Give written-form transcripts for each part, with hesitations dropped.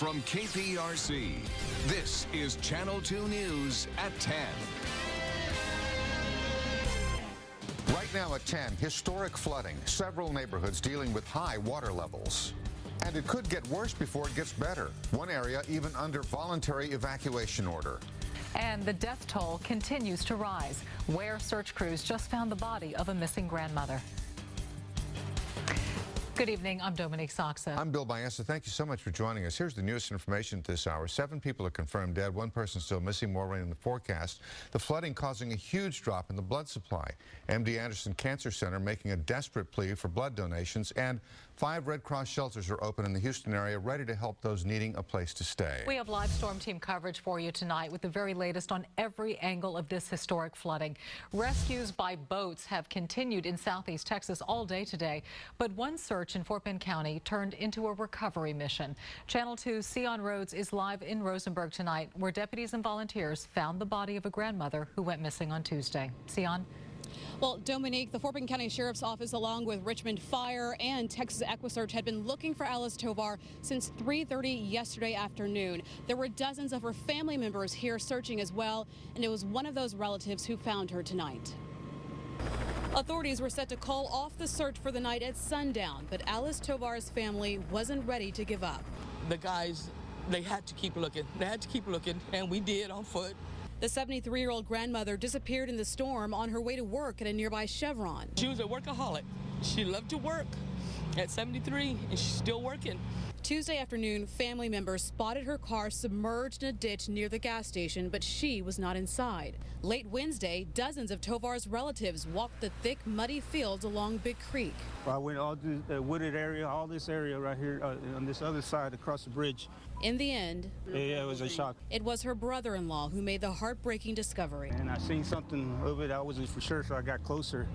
from KPRC, this is Channel 2 News at 10. Right now at 10, historic flooding. Several neighborhoods dealing with high water levels. And it could get worse before it gets better. One area even under voluntary evacuation order. And the death toll continues to rise, where search crews just found the body of a missing grandmother. Good evening, I'm Dominique Saxa. I'm Bill Bianca. Thank you so much for joining us. Here's the newest information at this hour. 7 people are confirmed dead, 1 person still missing, more rain in the forecast. The flooding causing a huge drop in the blood supply. MD Anderson Cancer Center making a desperate plea for blood donations, and 5 Red Cross shelters are open in the Houston area, ready to help those needing a place to stay. We have live storm team coverage for you tonight with the very latest on every angle of this historic flooding. Rescues by boats have continued in southeast Texas all day today, but one search in Fort Bend County turned into a recovery mission. Channel 2's Sion Rhodes is live in Rosenberg tonight, where deputies and volunteers found the body of a grandmother who went missing on Tuesday. Sion? Well, Dominique, the Fort Bend County Sheriff's Office, along with Richmond Fire and Texas EquiSearch, had been looking for Alice Tovar since 3:30 yesterday afternoon. There were dozens of her family members here searching as well, and it was one of those relatives who found her tonight. Authorities were set to call off the search for the night at sundown, but Alice Tovar's family wasn't ready to give up. The guys, they had to keep looking. They had to keep looking, and we did on foot. The 73-year-old grandmother disappeared in the storm on her way to work at a nearby Chevron. She was a workaholic. She loved to work at 73, and she's still working. Tuesday afternoon, family members spotted her car submerged in a ditch near the gas station, but she was not inside. Late Wednesday, dozens of Tovar's relatives walked the thick, muddy fields along Big Creek. I went all through the wooded area, all this area right here on this other side across the bridge. In the end, yeah, it was a shock. It was her brother-in-law who made the heartbreaking discovery. And I seen something of it. I wasn't for sure, so I got closer,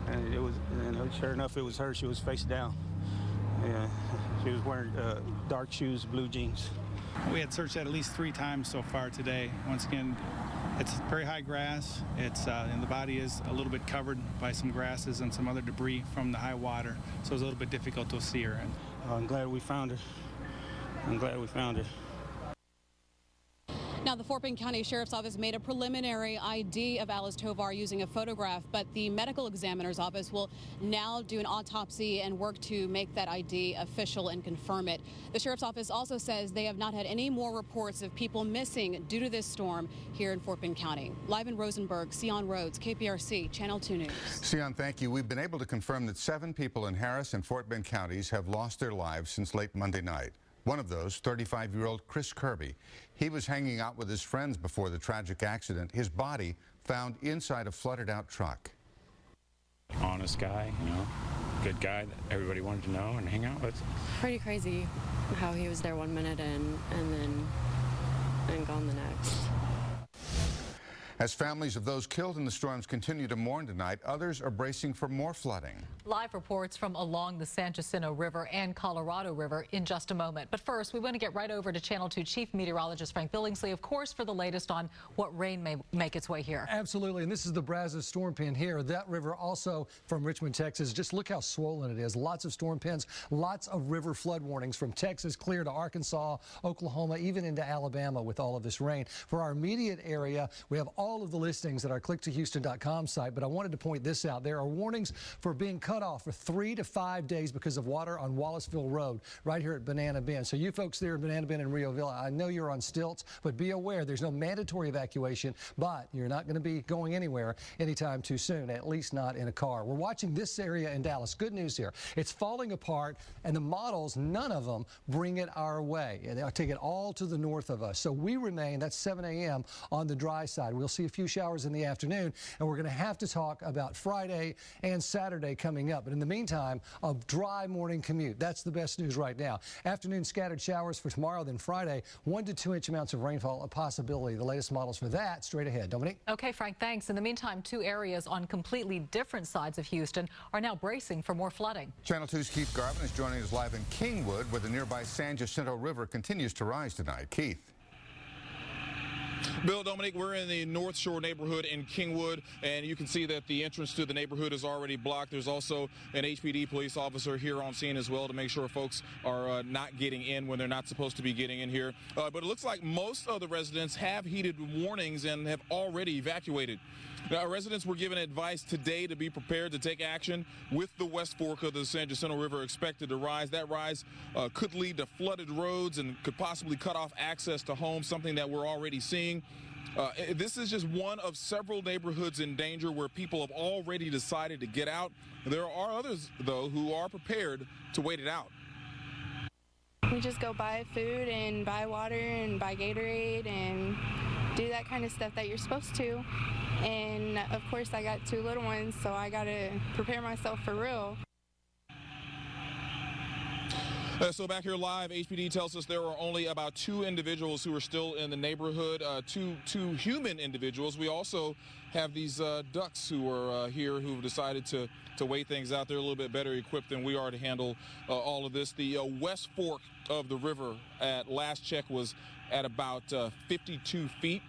and sure enough, it was her. She was face down. Yeah, she was wearing dark shoes, blue jeans. We had searched that at least 3 times so far today. Once again, it's very high grass. And the body is a little bit covered by some grasses and some other debris from the high water, so it's a little bit difficult to see her. I'm glad we found her. I'm glad we found her. Now, the Fort Bend County Sheriff's Office made a preliminary ID of Alice Tovar using a photograph, but the medical examiner's office will now do an autopsy and work to make that ID official and confirm it. The Sheriff's Office also says they have not had any more reports of people missing due to this storm here in Fort Bend County. Live in Rosenberg, Sion Rhodes, KPRC, Channel 2 News. Sion, thank you. We've been able to confirm that 7 people in Harris and Fort Bend counties have lost their lives since late Monday night. One of those, 35-year-old Chris Kirby. He was hanging out with his friends before the tragic accident. His body found inside a flooded-out truck. Honest guy, you know, good guy that everybody wanted to know and hang out with. Pretty crazy how he was there one minute and gone the next. As families of those killed in the storms continue to mourn tonight, others are bracing for more flooding. Live reports from along the San Jacinto River and Colorado River in just a moment. But first, we want to get right over to Channel 2 Chief Meteorologist Frank Billingsley, of course, for the latest on what rain may make its way here. Absolutely, and this is the Brazos storm pin here. That river also from Richmond, Texas. Just look how swollen it is. Lots of storm pins, lots of river flood warnings from Texas clear to Arkansas, Oklahoma, even into Alabama with all of this rain. For our immediate area, we have all of the listings at our clicktohouston.com site, but I wanted to point this out. There are warnings for being cut off for 3 to 5 days because of water on Wallaceville Road right here at Banana Bend. So you folks there at Banana Bend and Rio Villa, I know you're on stilts, but be aware there's no mandatory evacuation, but you're not going to be going anywhere anytime too soon, at least not in a car. We're watching this area in Dallas. Good news here. It's falling apart, and the models, none of them bring it our way. They'll take it all to the north of us. So we remain, that's 7 a.m. on the dry side. We'll see a few showers in the afternoon, and we're going to have to talk about Friday and Saturday coming up. But in the meantime, a dry morning commute. That's the best news right now. Afternoon scattered showers for tomorrow, then Friday, 1 to 2 inch amounts of rainfall, a possibility. The latest models for that straight ahead. Dominique? Okay, Frank, thanks. In the meantime, 2 areas on completely different sides of Houston are now bracing for more flooding. Channel 2's Keith Garvin is joining us live in Kingwood, where the nearby San Jacinto River continues to rise tonight. Keith? Bill, Dominic, we're in the North Shore neighborhood in Kingwood, and you can see that the entrance to the neighborhood is already blocked. There's also an HPD police officer here on scene as well to make sure folks are not getting in when they're not supposed to be getting in here. But it looks like most of the residents have heeded warnings and have already evacuated. Now, residents were given advice today to be prepared to take action with the West Fork of the San Jacinto River expected to rise. That rise could lead to flooded roads and could possibly cut off access to homes, something that we're already seeing. This is just one of several neighborhoods in danger where people have already decided to get out. There are others, though, who are prepared to wait it out. We just go buy food and buy water and buy Gatorade and do that kind of stuff that you're supposed to. And of course I got 2 little ones, so I got to prepare myself for real. So back here live, HPD tells us there are only about 2 individuals who are still in the neighborhood, two human individuals. We also have these ducks who are here who've decided to wait things out. They're a little bit better equipped than we are to handle all of this. The West Fork of the river at last check was at about 52 feet.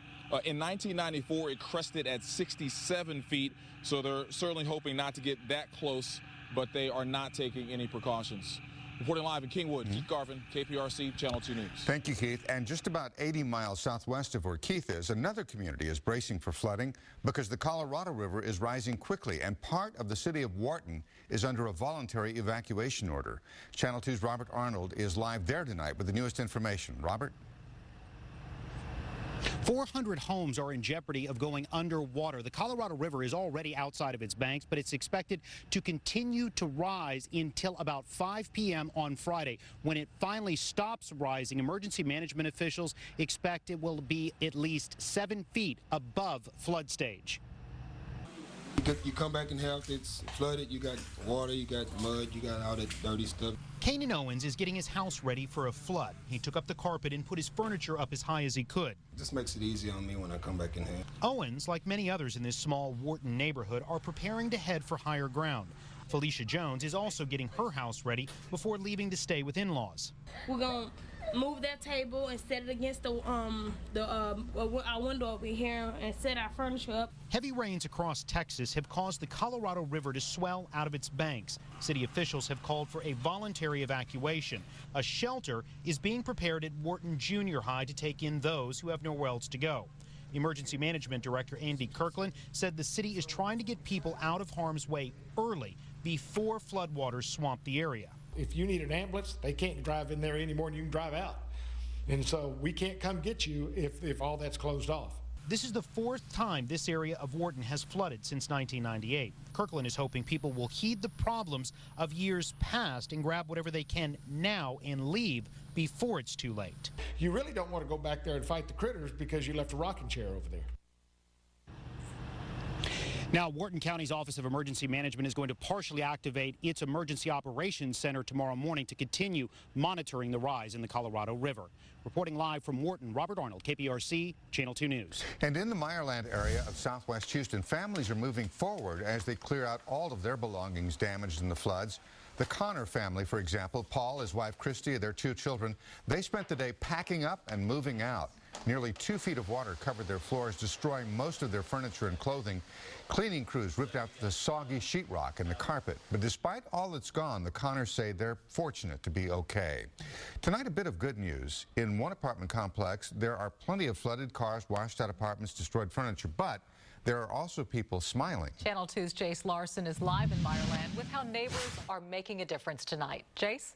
In 1994, it crested at 67 feet, so they're certainly hoping not to get that close, but they are not taking any precautions. Reporting live in Kingwood, Keith Garvin, KPRC, Channel 2 News. Thank you, Keith. And just about 80 miles southwest of where Keith is, another community is bracing for flooding because the Colorado River is rising quickly, and part of the city of Wharton is under a voluntary evacuation order. Channel 2's Robert Arnold is live there tonight with the newest information. Robert? 400 homes are in jeopardy of going underwater. The Colorado River is already outside of its banks, but it's expected to continue to rise until about 5 p.m. on Friday. When it finally stops rising, emergency management officials expect it will be at least 7 feet above flood stage. You come back in health, it's flooded, you got water, you got mud, you got all that dirty stuff. Kanan Owens is getting his house ready for a flood. He took up the carpet and put his furniture up as high as he could. It just makes it easy on me when I come back in here. Owens, like many others in this small Wharton neighborhood, are preparing to head for higher ground. Felicia Jones is also getting her house ready before leaving to stay with in-laws. We're going to move that table and set it against our window over here and set our furniture up. Heavy rains across Texas have caused the Colorado River to swell out of its banks. City officials have called for a voluntary evacuation. A shelter is being prepared at Wharton Junior High to take in those who have nowhere else to go. Emergency Management Director Andy Kirkland said the city is trying to get people out of harm's way early before floodwaters swamp the area. If you need an ambulance, they can't drive in there any more than you can drive out. And so we can't come get you if all that's closed off. This is the 4th time this area of Wharton has flooded since 1998. Kirkland is hoping people will heed the problems of years past and grab whatever they can now and leave before it's too late. You really don't want to go back there and fight the critters because you left a rocking chair over there. Now, Wharton County's Office of Emergency Management is going to partially activate its Emergency Operations Center tomorrow morning to continue monitoring the rise in the Colorado River. Reporting live from Wharton, Robert Arnold, KPRC, Channel 2 News. And in the Meyerland area of southwest Houston, families are moving forward as they clear out all of their belongings damaged in the floods. The Connor family, for example, Paul, his wife Christy, and their 2 children, they spent the day packing up and moving out. Nearly 2 feet of water covered their floors, destroying most of their furniture and clothing. Cleaning crews ripped out the soggy sheetrock and the carpet. But despite all that's gone, the Connors say they're fortunate to be okay. Tonight, a bit of good news. In one apartment complex, there are plenty of flooded cars, washed out apartments, destroyed furniture, but there are also people smiling. Channel 2's Jace Larson is live in Meyerland with how neighbors are making a difference tonight. Jace?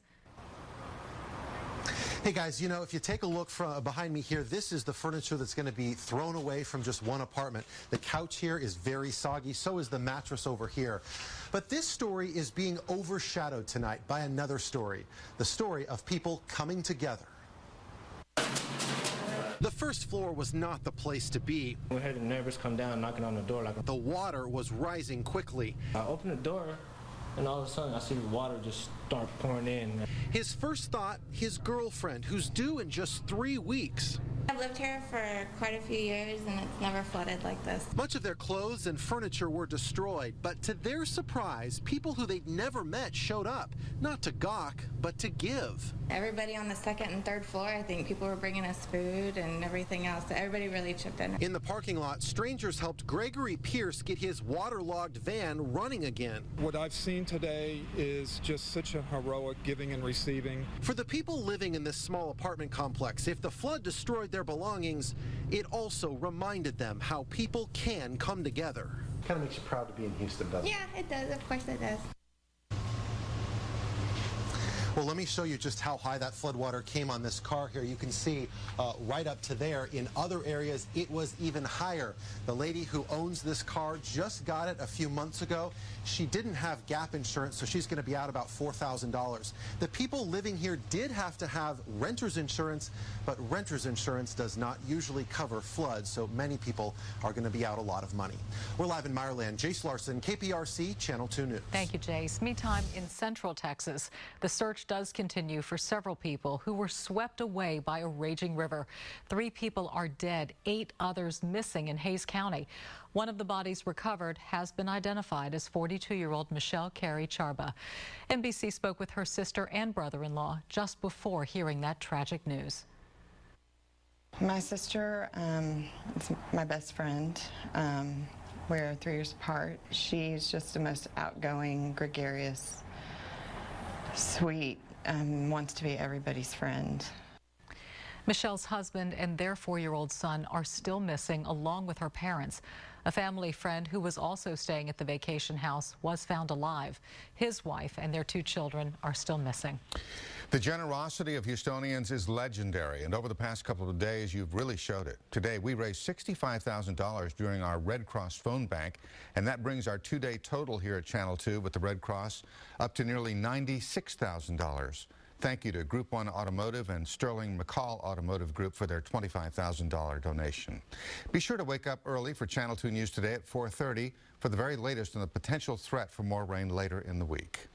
Hey guys, you know, if you take a look from behind me here, this is the furniture that's going to be thrown away from just one apartment. The couch here is very soggy, so is the mattress over here. But this story is being overshadowed tonight by another story, the story of people coming together. The first floor was not the place to be. We heard the neighbors come down knocking on the door. The water was rising quickly. I opened the door, and all of a sudden I see the water just start pouring in. His first thought, his girlfriend, who's due in just 3 weeks. I have lived here for quite a few years, and it's never flooded like this. Much of their clothes and furniture were destroyed, but to their surprise, people who they'd never met showed up, not to gawk, but to give. Everybody on the second and third floor, I think people were bringing us food and everything else. So everybody really chipped in. In the parking lot, strangers helped Gregory Pierce get his waterlogged van running again. What I've seen today is just such a heroic giving and receiving. For the people living in this small apartment complex, if the flood destroyed their belongings, it also reminded them how people can come together. Kind of makes you proud to be in Houston, doesn't it? Yeah, it does. Of course it does. Well, let me show you just how high that floodwater came on this car here. You can see right up to there. In other areas, it was even higher. The lady who owns this car just got it a few months ago. She didn't have gap insurance, so she's going to be out about $4,000. The people living here did have to have renter's insurance, but renter's insurance does not usually cover floods, so many people are going to be out a lot of money. We're live in Meyerland. Jace Larson, KPRC, Channel 2 News. Thank you, Jace. Meantime, in Central Texas, the search does continue for several people who were swept away by a raging river. 3 people are dead, 8 others missing in Hays County. One of the bodies recovered has been identified as 42-year-old Michelle Carey Charba. NBC spoke with her sister and brother-in-law just before hearing that tragic news. My sister is my best friend. We're 3 years apart. She's just the most outgoing, gregarious, sweet, wants to be everybody's friend. Michelle's husband and their 4-year-old son are still missing, along with her parents. A family friend who was also staying at the vacation house was found alive. His wife and their 2 children are still missing. The generosity of Houstonians is legendary, and over the past couple of days, you've really showed it. Today, we raised $65,000 during our Red Cross phone bank, and that brings our 2-day total here at Channel 2 with the Red Cross up to nearly $96,000. Thank you to Group 1 Automotive and Sterling McCall Automotive Group for their $25,000 donation. Be sure to wake up early for Channel 2 News today at 4:30 for the very latest on the potential threat for more rain later in the week.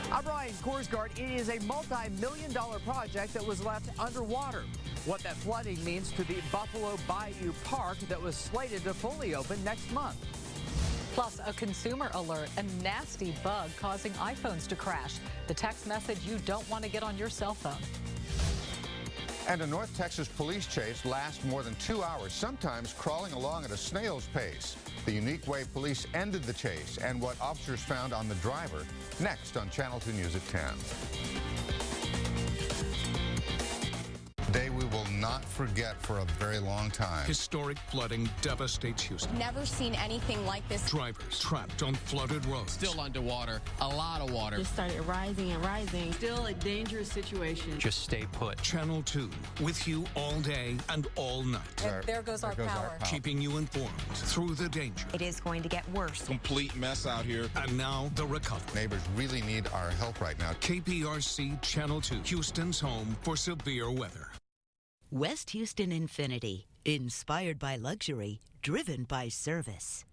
I'm Ryan Korsgaard. It is a multi-million-dollar project that was left underwater. What that flooding means to the Buffalo Bayou Park that was slated to fully open next month. Plus, a consumer alert, a nasty bug causing iPhones to crash. The text message you don't want to get on your cell phone. And a North Texas police chase lasts more than 2 hours, sometimes crawling along at a snail's pace. The unique way police ended the chase and what officers found on the driver, next on Channel 2 News at 10. Day we will not forget for a very long time. Historic flooding devastates Houston. Never seen anything like this. Drivers trapped on flooded roads. Still underwater, a lot of water. Just started rising and rising. Still a dangerous situation. Just stay put. Channel 2 with you all day and all night. And there goes our power. Keeping you informed through the danger. It is going to get worse. Complete mess out here. And now the recovery. Neighbors really need our help right now. KPRC Channel 2, Houston's home for severe weather. West Houston Infiniti, inspired by luxury, driven by service.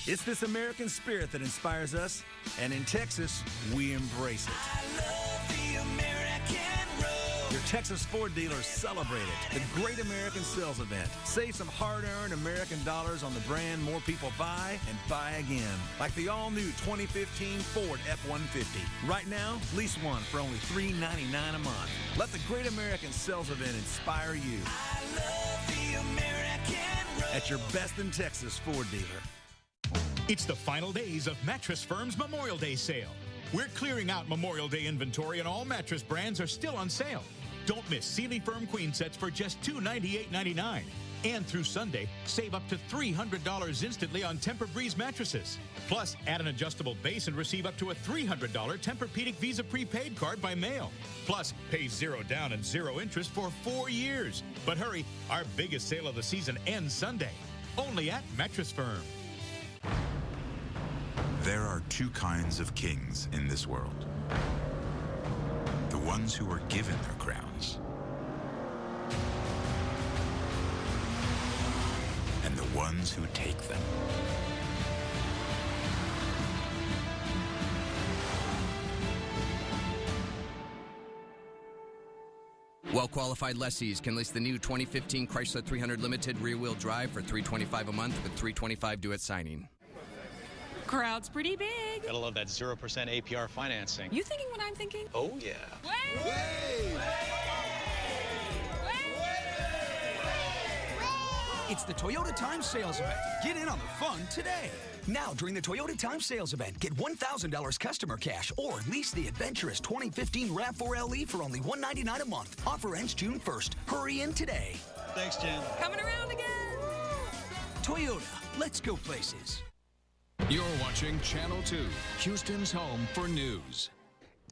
It's this American spirit that inspires us, and in Texas, we embrace it. I love the American road. Your Texas Ford dealers celebrate it. The Great American Sales Event. Save some hard-earned American dollars on the brand more people buy and buy again. Like the all-new 2015 Ford F-150. Right now, lease one for only $399 a month. Let the Great American Sales Event inspire you. I love the American road. At your best in Texas Ford dealer. It's the final days of Mattress Firm's Memorial Day sale. We're clearing out Memorial Day inventory, and all mattress brands are still on sale. Don't miss Sealy Firm Queen sets for just $298.99. And through Sunday, save up to $300 instantly on Tempur-Breeze mattresses. Plus, add an adjustable base and receive up to a $300 Tempur-Pedic Visa prepaid card by mail. Plus, pay 0 down and 0 interest for 4 years. But hurry, our biggest sale of the season ends Sunday. Only at Mattress Firm. There are 2 kinds of kings in this world. The ones who were given their crowns, and the ones who take them. Well-qualified lessees can lease the new 2015 Chrysler 300 Limited rear-wheel drive for $325 a month with $325 due at signing. Crowd's pretty big. Gotta love that 0% APR financing. You thinking what I'm thinking? Oh, yeah. It's the Toyota Time Sales Event. Get in on the fun today. Now, during the Toyota Time Sales Event, get $1,000 customer cash or lease the adventurous 2015 RAV4 LE for only $199 a month. Offer ends June 1st. Hurry in today. Thanks, Jen. Coming around again. Toyota, let's go places. You're watching Channel 2, Houston's home for news.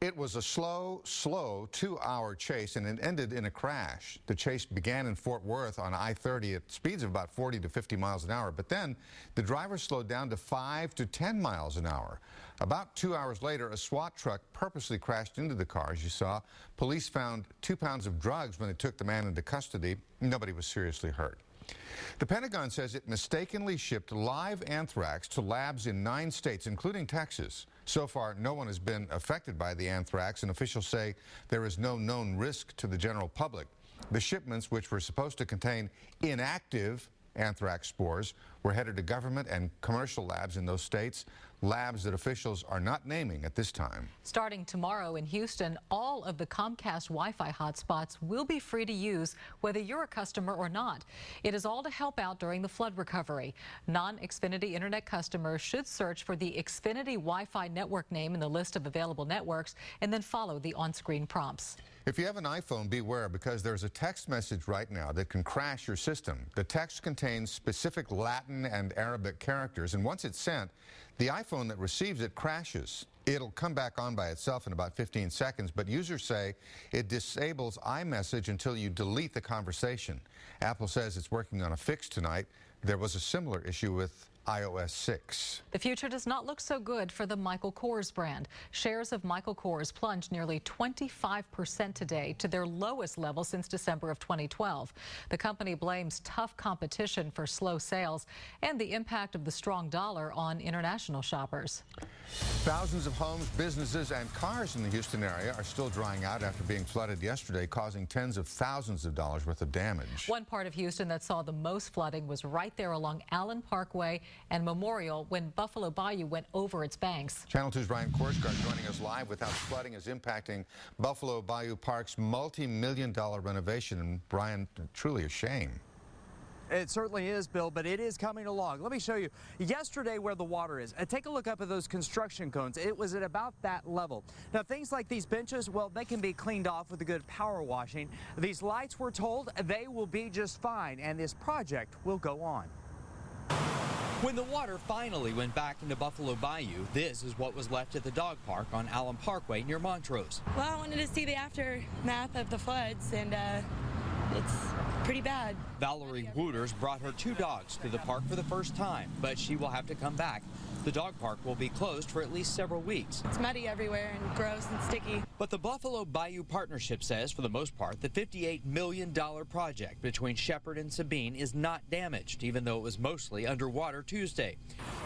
It was a slow 2-hour chase, and it ended in a crash. The chase began in Fort Worth on I-30 at speeds of about 40 to 50 miles an hour, but then the driver slowed down to 5 to 10 miles an hour. About 2 hours later, a SWAT truck purposely crashed into the car, as you saw. Police found 2 pounds of drugs when they took the man into custody. Nobody was seriously hurt. The Pentagon says it mistakenly shipped live anthrax to labs in 9 states, including Texas. So far, no one has been affected by the anthrax, and officials say there is no known risk to the general public. The shipments, which were supposed to contain inactive anthrax spores, were headed to government and commercial labs in those states, labs that officials are not naming at this time. Starting tomorrow in Houston, all of the Comcast Wi-Fi hotspots will be free to use, whether you're a customer or not. It is all to help out during the flood recovery. Non-Xfinity Internet customers should search for the Xfinity Wi-Fi network name in the list of available networks and then follow the on-screen prompts. If you have an iPhone, beware, because there's a text message right now that can crash your system. The text contains specific Latin and Arabic characters, and once it's sent, the iPhone that receives it crashes. It'll come back on by itself in about 15 seconds, but users say it disables iMessage until you delete the conversation. Apple says it's working on a fix tonight. There was a similar issue with iOS 6. The future does not look so good for the Michael Kors brand. Shares of Michael Kors plunged nearly 25% today to their lowest level since December of 2012. The company blames tough competition for slow sales and the impact of the strong dollar on international shoppers. Thousands of homes, businesses, and cars in the Houston area are still drying out after being flooded yesterday, causing tens of thousands of dollars worth of damage. One part of Houston that saw the most flooding was right there along Allen Parkway and Memorial when Buffalo Bayou went over its banks. Channel 2's Ryan Korsgaard joining us live with how flooding is impacting Buffalo Bayou Park's multi-million-dollar renovation. And Brian, truly a shame. It certainly is, Bill, but it is coming along. Let me show you yesterday where the water is. Take a look up at those construction cones. It was at about that level. Now, things like these benches, well, they can be cleaned off with a good power washing. These lights, we're told, they will be just fine, and this project will go on. When the water finally went back into Buffalo Bayou, this is what was left at the dog park on Allen Parkway near Montrose. Well, I wanted to see the aftermath of the floods, and it's pretty bad. Valerie Wooters brought her 2 dogs to the park for the first time, but she will have to come back. The dog park will be closed for at least several weeks. It's muddy everywhere and gross and sticky. But the Buffalo Bayou Partnership says, for the most part, the $58 million project between Shepherd and Sabine is not damaged, even though it was mostly underwater Tuesday.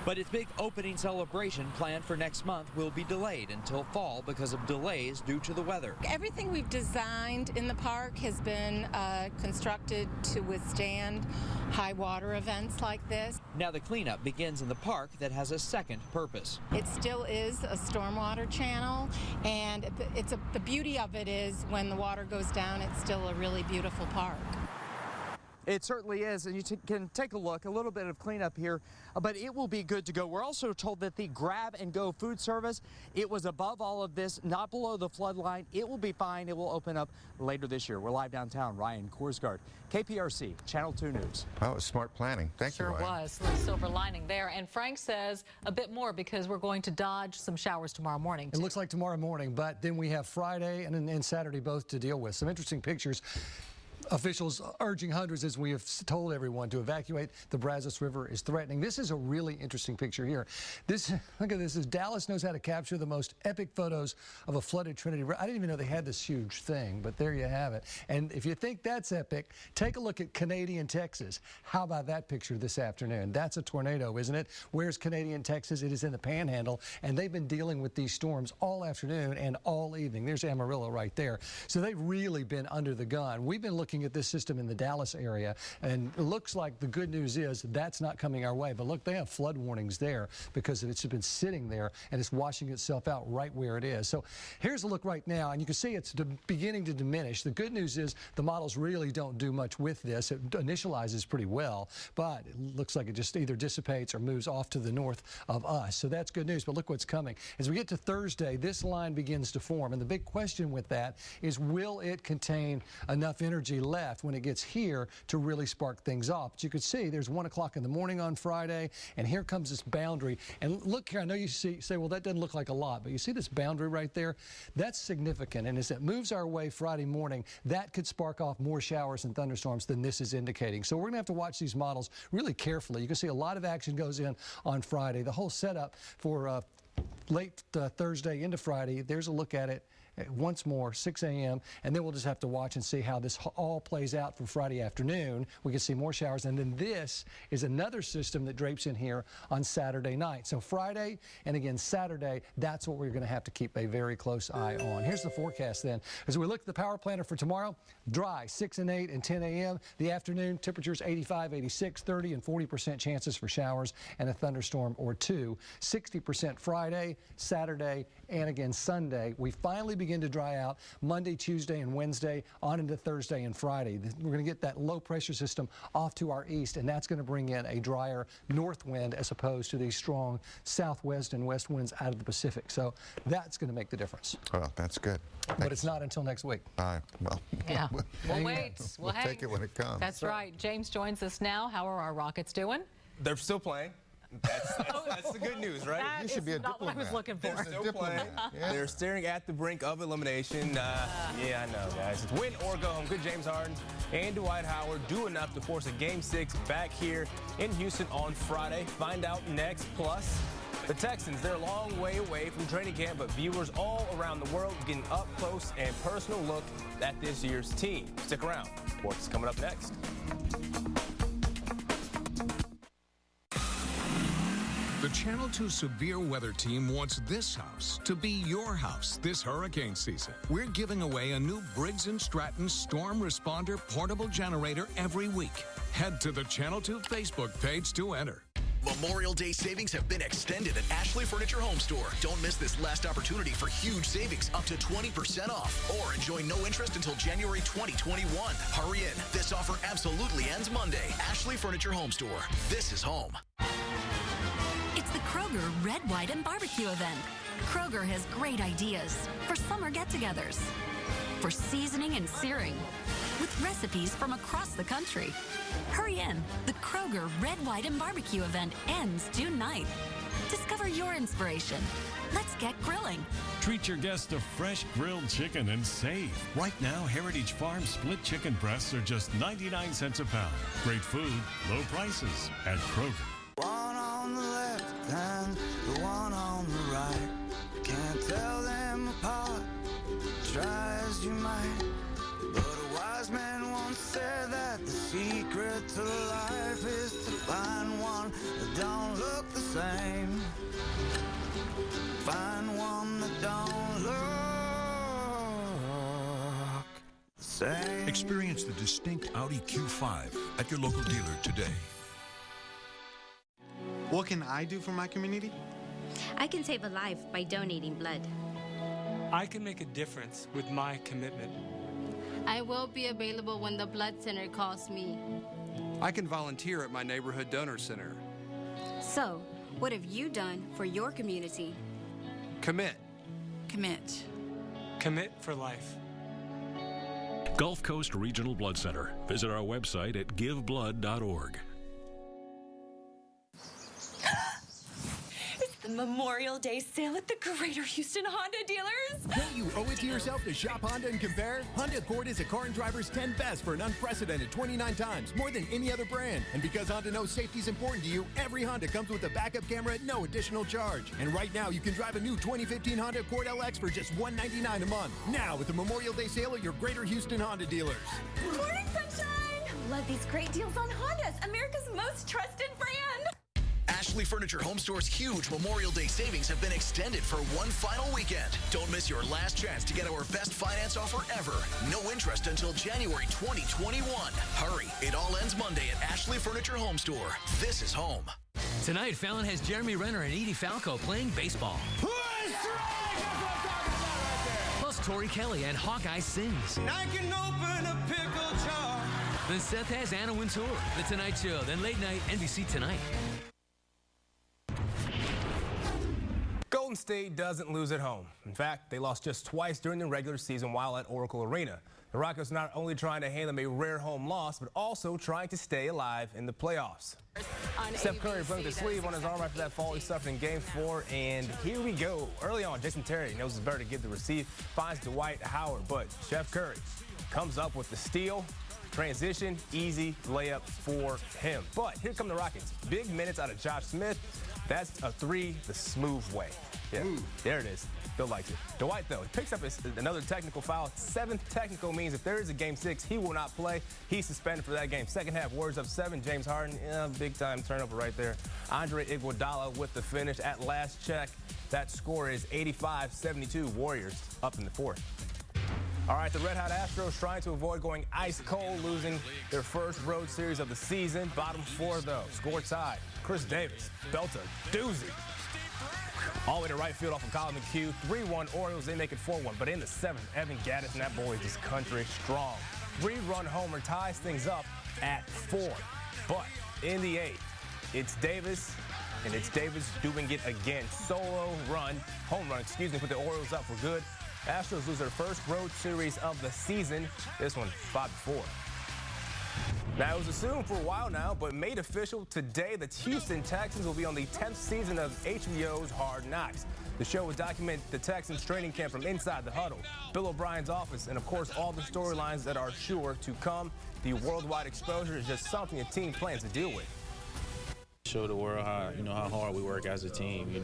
But its big opening celebration planned for next month will be delayed until fall because of delays due to the weather. Everything we've designed in the park has been constructed to withstand high water events like this. Now the cleanup begins in the park that has a second purpose. It still is a stormwater channel, and the beauty of it is when the water goes down, it's still a really beautiful park. It certainly is, and you can take a look, a little bit of cleanup here, but it will be good to go. We're also told that the grab and go food service, it was above all of this, not below the flood line. It will be fine. It will open up later this year. We're live downtown. Ryan Korsgaard, KPRC, Channel 2 News. Oh, it was smart planning. Thank you, Ryan. Sure was. A little silver lining there. And Frank says a bit more because we're going to dodge some showers tomorrow morning. It looks like tomorrow morning, but then we have Friday and Saturday both to deal with. Some interesting pictures. Officials urging hundreds, as we have told everyone, to evacuate. The Brazos River is threatening. This is a really interesting picture here. Look at this. Dallas knows how to capture the most epic photos of a flooded Trinity River. I didn't even know they had this huge thing, but there you have it. And if you think that's epic, take a look at Canadian Texas. How about that picture this afternoon? That's a tornado, isn't it? Where's Canadian Texas? It is in the Panhandle, and they've been dealing with these storms all afternoon and all evening. There's Amarillo right there. So they've really been under the gun. We've been looking at this system in the Dallas area, and it looks like the good news is that's not coming our way. But look, they have flood warnings there because it's been sitting there and it's washing itself out right where it is. So here's a look right now, and you can see it's beginning to diminish. The good news is the models really don't do much with this. It initializes pretty well, but it looks like it just either dissipates or moves off to the north of us. So that's good news, but look what's coming. As we get to Thursday, this line begins to form, and the big question with that is, will it contain enough energy left when it gets here to really spark things off? But you can see there's 1 o'clock in the morning on Friday, and here comes this boundary. And look here, I know you say, well, that doesn't look like a lot, but you see this boundary right there? That's significant, and as it moves our way Friday morning, that could spark off more showers and thunderstorms than this is indicating. So we're going to have to watch these models really carefully. You can see a lot of action goes in on Friday. The whole setup for late Thursday into Friday, there's a look at it once more, 6 a.m., and then we'll just have to watch and see how this all plays out for Friday afternoon. We can see more showers, and then this is another system that drapes in here on Saturday night. So Friday and again Saturday, that's what we're going to have to keep a very close eye on. Here's the forecast then. As we look at the power planner for tomorrow, dry, 6 and 8 and 10 a.m. The afternoon, temperatures 85, 86, 30 and 40% chances for showers and a thunderstorm or two. 60% Friday, Saturday, and again Sunday. We finally begin to dry out Monday, Tuesday, and Wednesday on into Thursday and Friday. We're going to get that low pressure system off to our east, and that's going to bring in a drier north wind as opposed to these strong southwest and west winds out of the Pacific. So that's going to make the difference. Well, that's good. But it's not until next week. Well, yeah. We'll wait. We'll take it when it comes. That's right. James joins us now. How are our Rockets doing? They're still playing. That's the good news, right? That You should is be a not what I was looking for. They're still playing. Yeah. They're staring at the brink of elimination. Yeah, I know, guys. It's win or go home. Good James Harden and Dwight Howard do enough to force a Game 6 back here in Houston on Friday. Find out next. Plus, the Texans, they're a long way away from training camp, but viewers all around the world getting up close and personal look at this year's team. Stick around. What's coming up next? The Channel 2 Severe Weather Team wants this house to be your house this hurricane season. We're giving away a new Briggs & Stratton Storm Responder portable generator every week. Head to the Channel 2 Facebook page to enter. Memorial Day savings have been extended at Ashley Furniture Home Store. Don't miss this last opportunity for huge savings, up to 20% off. Or enjoy no interest until January 2021. Hurry in. This offer absolutely ends Monday. Ashley Furniture Home Store. This is home. It's the Kroger Red, White, and Barbecue event. Kroger has great ideas for summer get-togethers, for seasoning and searing, with recipes from across the country. Hurry in. The Kroger Red, White, and Barbecue event ends June 9th. Discover your inspiration. Let's get grilling. Treat your guests to fresh grilled chicken and save. Right now, Heritage Farm split chicken breasts are just 99 cents a pound. Great food, low prices at Kroger. One on the left and the one on the right. Can't tell them apart, try as you might. But a wise man once said that the secret to life is to find one that don't look the same. Find one that don't look the same. Experience the distinct Audi Q5 at your local dealer today. What can I do for my community? I can save a life by donating blood. I can make a difference with my commitment. I will be available when the blood center calls me. I can volunteer at my neighborhood donor center. So, what have you done for your community? Commit. Commit. Commit for life. Gulf Coast Regional Blood Center. Visit our website at giveblood.org. The Memorial Day sale at the Greater Houston Honda dealers. Don't you owe it to yourself to shop Honda and compare? Honda Accord is a car and driver's 10 best for an unprecedented 29 times, more than any other brand. And because Honda knows safety is important to you, every Honda comes with a backup camera at no additional charge. And right now, you can drive a new 2015 Honda Accord LX for just $199 a month. Now, with the Memorial Day sale at your Greater Houston Honda dealers. Morning, sunshine! Love these great deals on Hondas, America's most trusted brand. Ashley Furniture Home Store's huge Memorial Day savings have been extended for one final weekend. Don't miss your last chance to get our best finance offer ever. No interest until January 2021. Hurry, it all ends Monday at Ashley Furniture Home Store. This is home. Tonight, Fallon has Jeremy Renner and Edie Falco playing baseball. Plus, Tori Kelly and Hawkeye sings. I can open a pickle jar. Then Seth has Anna Wintour, The Tonight Show, then late night NBC Tonight. Golden State doesn't lose at home. In fact, they lost just twice during the regular season while at Oracle Arena. The Rockets not only trying to hand them a rare home loss, but also trying to stay alive in the playoffs. Steph Curry broke the sleeve on his arm after that fall he suffered in Game 4, and here we go. Early on, Jason Terry knows it's better to give the receive, finds Dwight Howard, but Steph Curry comes up with the steal. Transition, easy layup for him. But here come the Rockets. Big minutes out of Josh Smith. That's a three the smooth way. Yeah, there it is. Bill likes it. Dwight, though, he picks up another technical foul. 7th technical means if there is a Game 6, he will not play. He's suspended for that game. Second half, Warriors up 7. James Harden, big-time turnover right there. Andre Iguodala with the finish. At last check, that score is 85-72. Warriors up in the 4th. All right, the Red Hot Astros trying to avoid going ice cold, losing their first road series of the season. Bottom 4, though. Score tied. Chris Davis, belter, doozy. All the way to right field off of Colin McHugh. 3-1 Orioles, they make it 4-1. But in the 7th, Evan Gattis, and that boy is just country strong. 3-run homer ties things up at 4. But in the 8th, it's Davis, and it's Davis doing it again. Home run, put the Orioles up for good. Astros lose their first road series of the season. This one, 5-4. Now, it was assumed for a while now, but made official today that Houston Texans will be on the 10th season of HBO's Hard Knocks. The show will document the Texans training camp from inside the huddle, Bill O'Brien's office, and, of course, all the storylines that are sure to come. The worldwide exposure is just something a team plans to deal with. Show the world how hard we work as a team.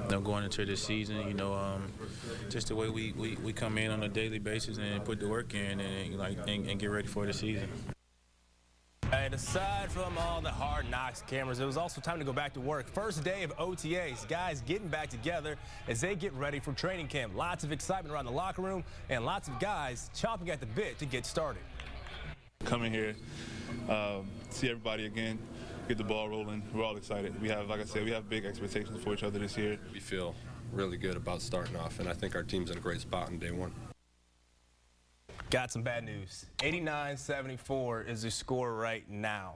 Going into this season, just the way we come in on a daily basis and put the work in and get ready for the season. And aside from all the Hard Knocks cameras, it was also time to go back to work. First day of OTAs, guys getting back together as they get ready for training camp. Lots of excitement around the locker room and lots of guys chomping at the bit to get started. Coming here, see everybody again, get the ball rolling. We're all excited. We have, like I said, we have big expectations for each other this year. We feel really good about starting off, and I think our team's in a great spot on day one. Got some bad news. 89-74 is the score right now.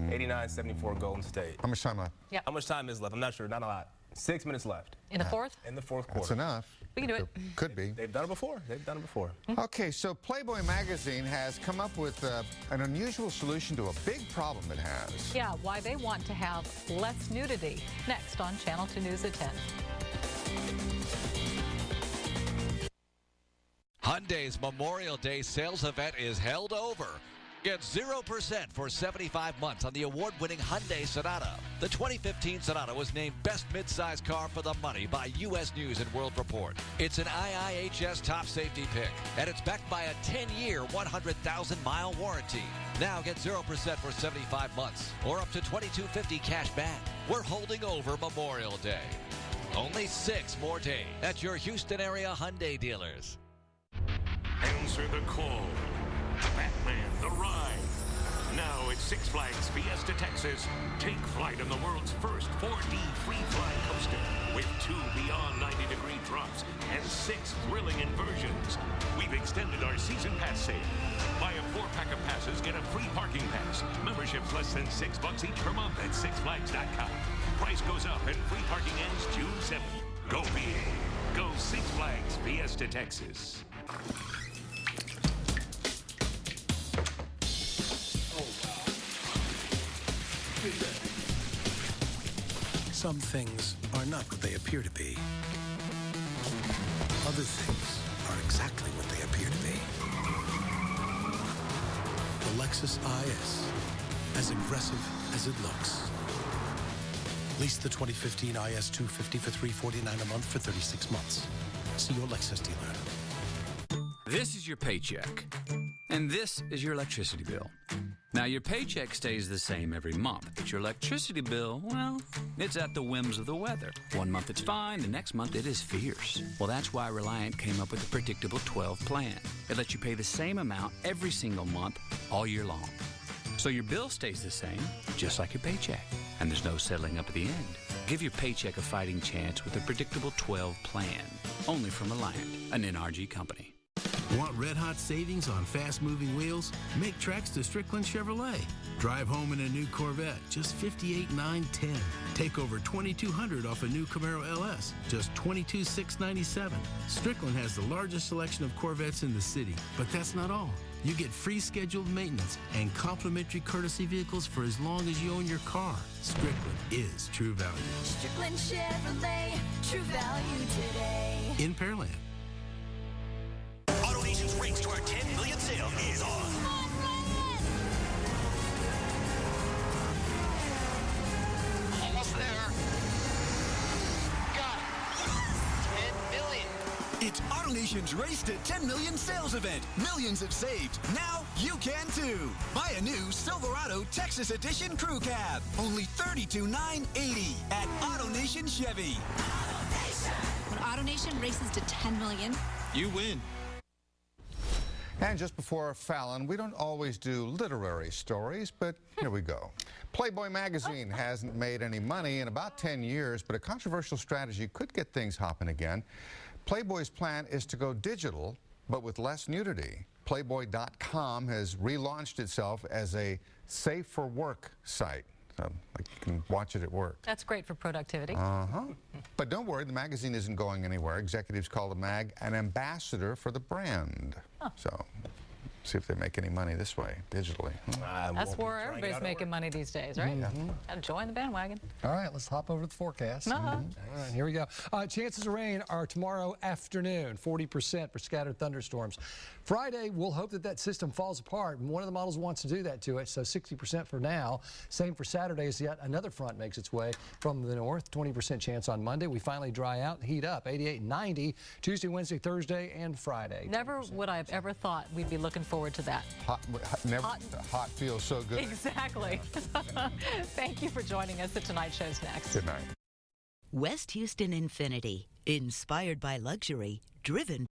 89-74 Golden State. How much time left? Yeah. How much time is left? I'm not sure. Not a lot. 6 minutes left. In the 4th? In the 4th quarter. That's enough. We can do it. Could be. They've done it before. Okay, so Playboy magazine has come up with an unusual solution to a big problem it has. Yeah, why they want to have less nudity. Next on Channel 2 News at 10. Hyundai's Memorial Day sales event is held over. Get 0% for 75 months on the award-winning Hyundai Sonata. The 2015 Sonata was named Best Midsize Car for the Money by U.S. News and World Report. It's an IIHS top safety pick, and it's backed by a 10-year, 100,000-mile warranty. Now get 0% for 75 months, or up to $2,250 cash back. We're holding over Memorial Day. Only 6 more days at your Houston area Hyundai dealers. Answer the call. Batman the Ride. Now at Six Flags Fiesta, Texas. Take flight on the world's first 4D free-flying coaster with 2 beyond 90-degree drops and 6 thrilling inversions. We've extended our season pass sale. Buy a 4-pack of passes, get a free parking pass. Memberships less than $6 each per month at SixFlags.com. Price goes up and free parking ends June 7th. Go big. Go Six Flags Fiesta, Texas. Some things are not what they appear to be. Other things are exactly what they appear to be. The Lexus IS, as aggressive as it looks. Lease the 2015 IS 250 for $349 a month for 36 months. See your Lexus dealer. This is your paycheck, and this is your electricity bill. Now, your paycheck stays the same every month, but your electricity bill, well, it's at the whims of the weather. One month it's fine, the next month it is fierce. Well, that's why Reliant came up with the Predictable 12 plan. It lets you pay the same amount every single month, all year long. So your bill stays the same, just like your paycheck. And there's no settling up at the end. Give your paycheck a fighting chance with the Predictable 12 plan. Only from Reliant, an NRG company. Want red-hot savings on fast-moving wheels? Make treks to Strickland Chevrolet. Drive home in a new Corvette, just $58,910. Take over $2,200 off a new Camaro LS, just $22,697. Strickland has the largest selection of Corvettes in the city, but that's not all. You get free scheduled maintenance and complimentary courtesy vehicles for as long as you own your car. Strickland is true value. Strickland Chevrolet, true value today. In Pearland. AutoNation's race to our 10 million sale is on. Almost there. Got it. 10 million. It's AutoNation's Race to 10 Million sales event. Millions have saved. Now you can too. Buy a new Silverado Texas Edition Crew Cab. Only $32,980 at AutoNation Chevy. When AutoNation races to 10 million, you win. And just before Fallon, we don't always do literary stories, but here we go. Playboy magazine hasn't made any money in about 10 years, but a controversial strategy could get things hopping again. Playboy's plan is to go digital, but with less nudity. Playboy.com has relaunched itself as a safe-for-work site. So, like, you can watch it at work. That's great for productivity. But don't worry, the magazine isn't going anywhere. Executives call the mag an ambassador for the brand. So, see if they make any money this way, digitally. That's where everybody's making money these days, right? Gotta join the bandwagon. All right, let's hop over to the forecast. All right, here we go. Chances of rain are tomorrow afternoon, 40% for scattered thunderstorms. Friday, we'll hope that that system falls apart, and one of the models wants to do that to it, so 60% for now. Same for Saturday as yet another front makes its way from the north, 20% chance on Monday. We finally dry out, heat up, 88 and 90, Tuesday, Wednesday, Thursday, and Friday. Never would I have ever thought we'd be looking forward to that. Hot feels so good. Exactly. Thank you for joining us. The Tonight Show's next. Good night. West Houston Infinity, inspired by luxury, driven